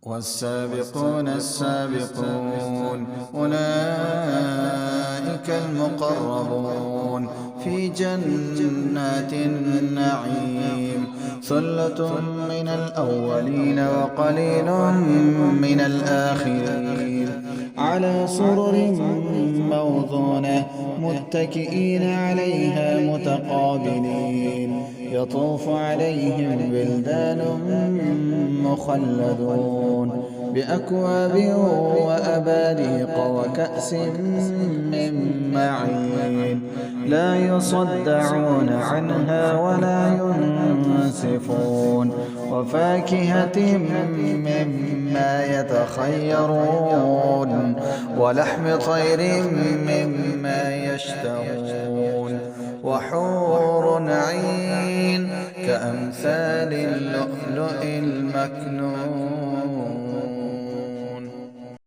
والسابقون السابقون أولئك المقربون في جنات النعيم ثلة من الأولين وقليل من الآخرين على سرر موضونة متكئين عليها متقابلين يطوف عليهم بلدان مخلدون بأكواب وأباريق وكأس من معين لا يصدعون عنها ولا ينزفون وفاكهة مما يتخيرون ولحم طير مما يشتهون وحور عين كأمثال اللؤلؤ المكنون.